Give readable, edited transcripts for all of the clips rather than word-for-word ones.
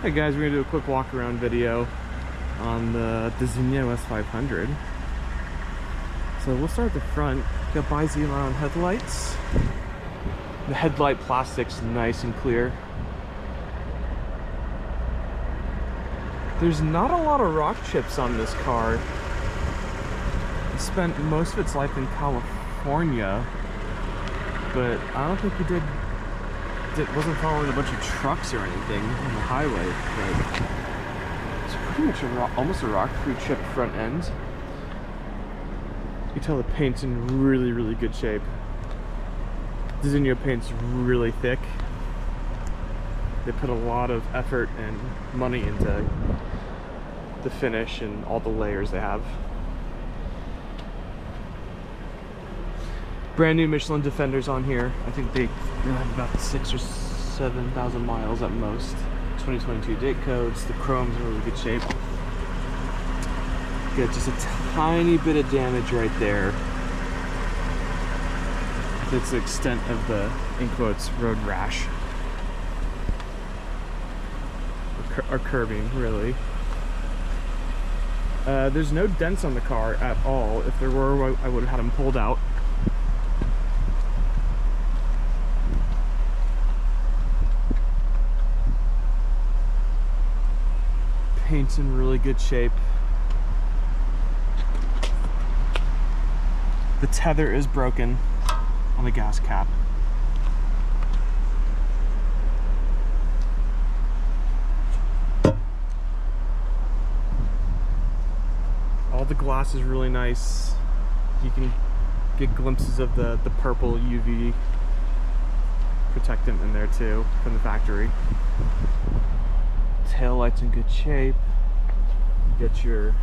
Hey guys, we're gonna do a quick walk around video on the Designo S500. So we'll start at the front. Got bi-xenon headlights. The headlight plastic's nice and clear. There's not a lot of rock chips on this car. It spent most of its life in California, but I don't think it wasn't following a bunch of trucks or anything on the highway, but it's pretty much almost a rock-free chip front end. You can tell the paint's in really, really good shape. Designo paint's really thick. They put a lot of effort and money into the finish and all the layers they have. Brand new Michelin Defenders on here. I think they have about 6,000 or 7,000 miles at most. 2022 date codes. The chrome's in really good shape. Got just a tiny bit of damage right there. That's the extent of the, in quotes, road rash. Or curbing, really. There's no dents on the car at all. If there were, I would have had them pulled out. Paint's in really good shape. The tether is broken on the gas cap. All the glass is really nice. You can get glimpses of the purple UV protectant in there too from the factory. Tail lights in good shape. You get your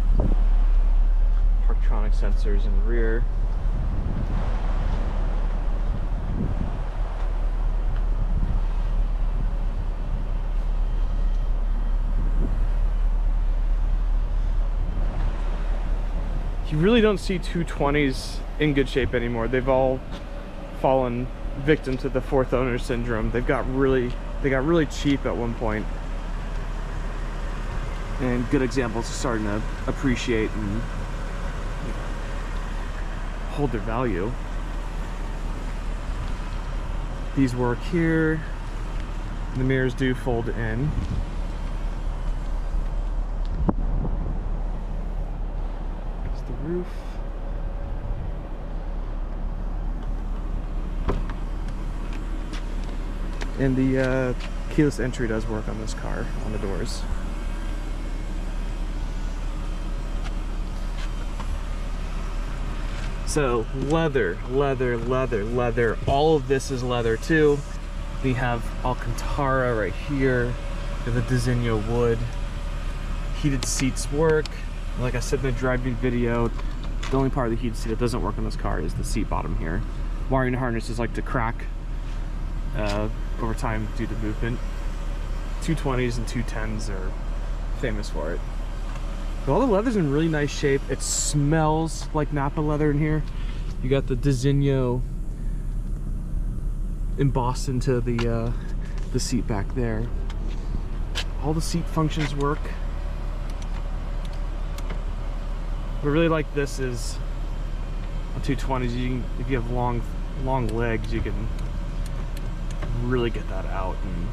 Parktronic sensors in the rear. You really don't see 220s in good shape anymore. They've all fallen victim to the fourth owner syndrome. They got really cheap at one point. And good examples are starting to appreciate and hold their value. These work here. The mirrors do fold in. There's the roof. And the keyless entry does work on this car, on the doors. So leather, all of this is leather too. We have Alcantara right here. We have the Designo wood. Heated seats work. Like I said in the driving video, the only part of the heated seat that doesn't work on this car is the seat bottom here. Wiring harnesses like to crack over time due to movement. 220s and 210s are famous for it. But all the leather's in really nice shape. It smells like Napa leather in here. You got the Designo embossed into the seat back there. All the seat functions work. What I really like this is on 220s, you can, if you have long legs, you can really get that out. And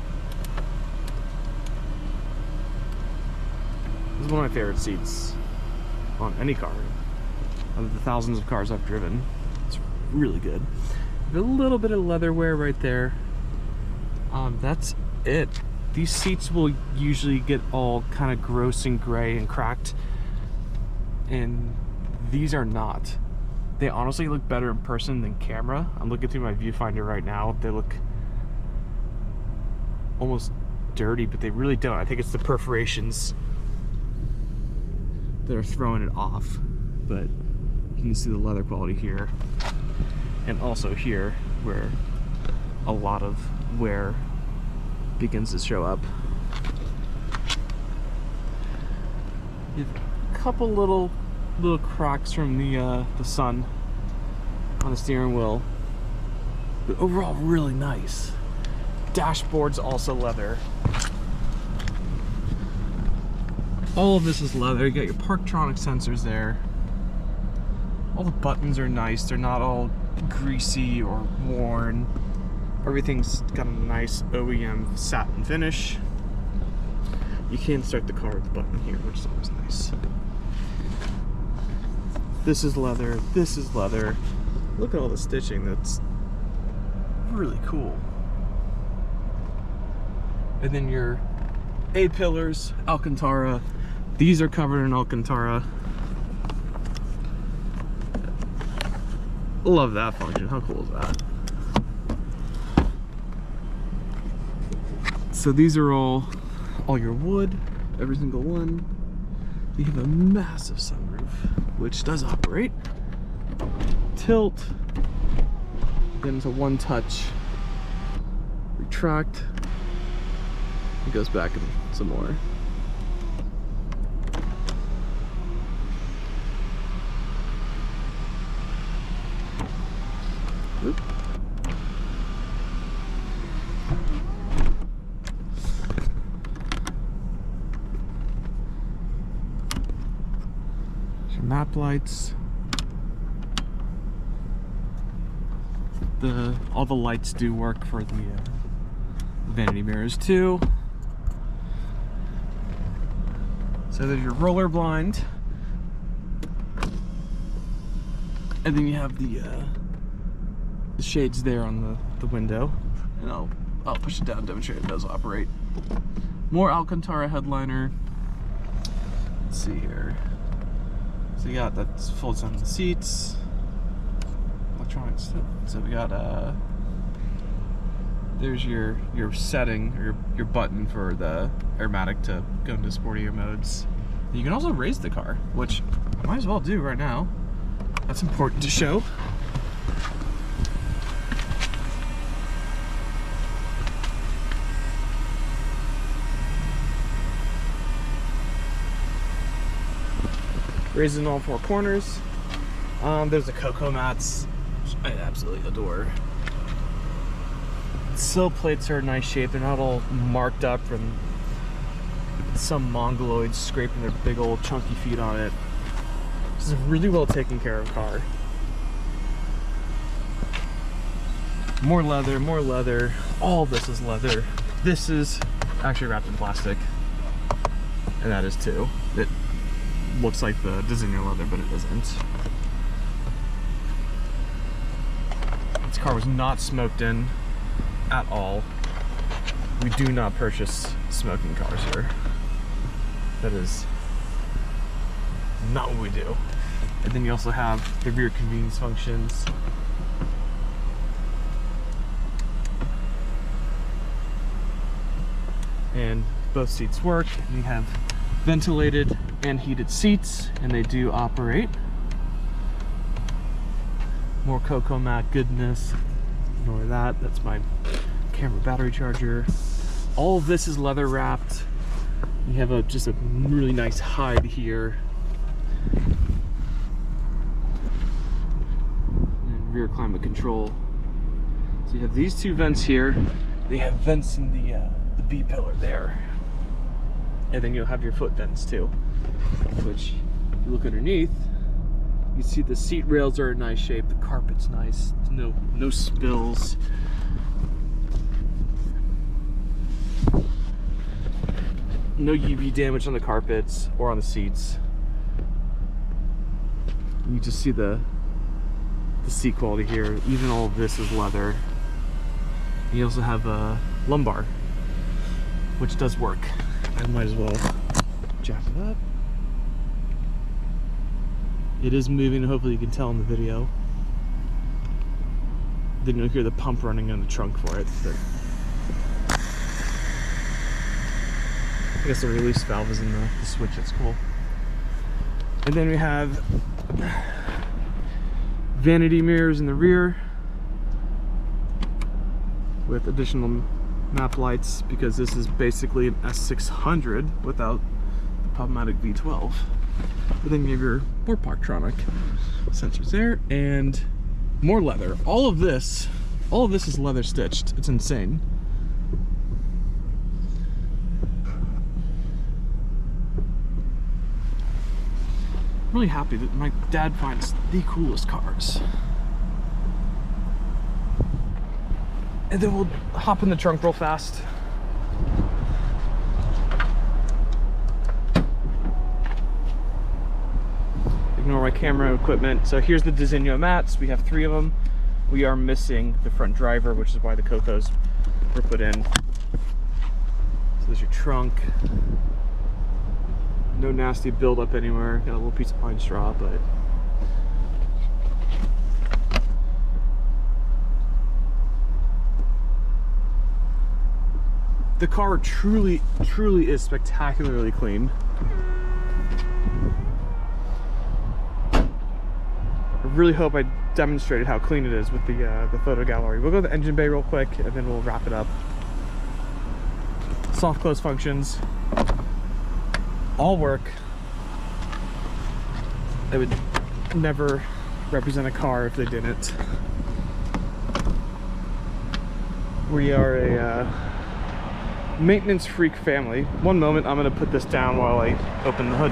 this is one of my favorite seats on any car. Of the thousands of cars I've driven, it's really good. A little bit of leather wear right there. That's it. These seats will usually get all kind of gross and gray and cracked, and these are not. They honestly look better in person than camera. I'm looking through my viewfinder right now. They look almost dirty, but they really don't. I think it's the perforations that are throwing it off, but you can see the leather quality here, and also here where a lot of wear begins to show up. You have a couple little cracks from the sun on the steering wheel, but overall really nice. Dashboard's also leather. All of this is leather. You got your Parktronic sensors there. All the buttons are nice. They're not all greasy or worn. Everything's got a nice OEM satin finish. You can start the car with the button here, which is always nice. This is leather. This is leather. Look at all the stitching. That's really cool. And then your A-pillars, Alcantara. These are covered in Alcantara. Love that function. How cool is that? So these are all your wood, every single one. You have a massive sunroof, which does operate. Tilt. Then it's a one-touch retract. It goes back and some more. Oop. Your map lights. All the lights do work for the vanity mirrors too. So there's your roller blind, and then you have the shades there on the window, and I'll push it down and demonstrate it does operate. More Alcantara headliner. Let's see here. So you got that folds on the seats. Electronics. So we got there's your setting, or your button for the aromatic to go into sportier modes. You can also raise the car, which I might as well do right now. That's important to show. Raised in all four corners. There's the cocoa mats, which I absolutely adore. Sill plates are in nice shape. They're not all marked up from some mongoloids scraping their big old chunky feet on it. This is a really well taken care of car. More leather, more leather. All of this is leather. This is actually wrapped in plastic, and that is too. It looks like the Designo leather, but it isn't. This car was not smoked in at all. We do not purchase smoking cars here. That is not what we do. And then you also have the rear convenience functions. And both seats work. And you have ventilated and heated seats, and they do operate. More cocoa mat goodness. Ignore that. That's my camera battery charger. All of this is leather wrapped. You have just a really nice hide here. And rear climate control. So you have these two vents here. They have vents in the B pillar there. And then you'll have your foot vents too, which if you look underneath, you see the seat rails are in nice shape. The carpet's nice. There's no spills. No UV damage on the carpets or on the seats. You just see the seat quality here. Even all of this is leather. You also have a lumbar, which does work. I might as well jack it up. It is moving, hopefully you can tell in the video. Then you'll hear the pump running on the trunk for it. But I guess the release valve is in the switch, that's cool. And then we have vanity mirrors in the rear with additional map lights, because this is basically an S500 without the problematic V12. But then you have your more Parktronic sensors there, and more leather. All of this is leather stitched. It's insane. really happy that my dad finds the coolest cars. And then we'll hop in the trunk real fast. Ignore my camera equipment. So here's the Designo mats. We have 3 of them. We are missing the front driver, which is why the Cocos were put in. So there's your trunk. No nasty buildup anywhere. Got a little piece of pine straw, but the car truly is spectacularly clean. I really hope I demonstrated how clean it is with the photo gallery. We'll go to the engine bay real quick and then we'll wrap it up. Soft close functions all work. They would never represent a car if they didn't. We are a maintenance freak family. One moment, I'm going to put this down while I open the hood.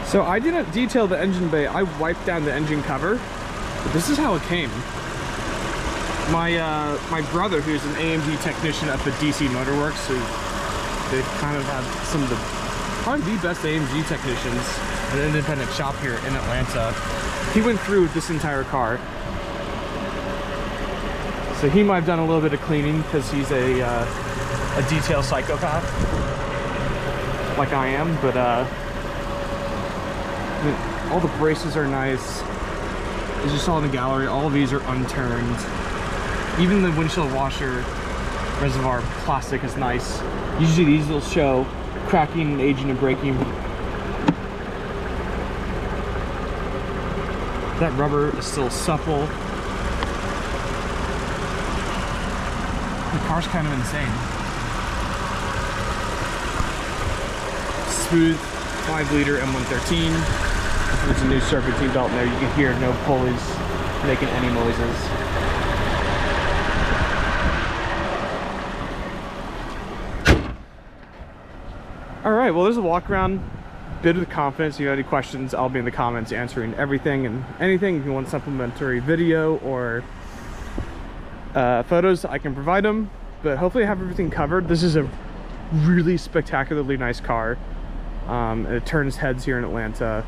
So I didn't detail the engine bay. I wiped down the engine cover, but this is how it came. My brother, who's an AMG technician at the DC Motorworks, who they kind of have some of the probably the best AMG technicians at an independent shop here in Atlanta. He went through this entire car. So he might have done a little bit of cleaning because he's a detail psychopath like I am, but all the braces are nice. As you saw in the gallery, all of these are unturned. Even the windshield washer reservoir plastic is nice. Usually these will show cracking, aging, and breaking. That rubber is still supple. The car's kind of insane. Smooth 5-liter M113. There's a new serpentine belt in there. You can hear no pulleys making any noises. Alright, well there's a walk around, bit of confidence. If you have any questions, I'll be in the comments answering everything and anything. If you want supplementary video or photos, I can provide them. But hopefully I have everything covered. This is a really spectacularly nice car. It turns heads here in Atlanta.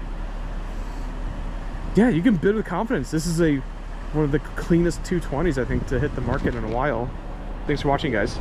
Yeah, you can bid with confidence. This is one of the cleanest 220s, I think, to hit the market in a while. Thanks for watching, guys.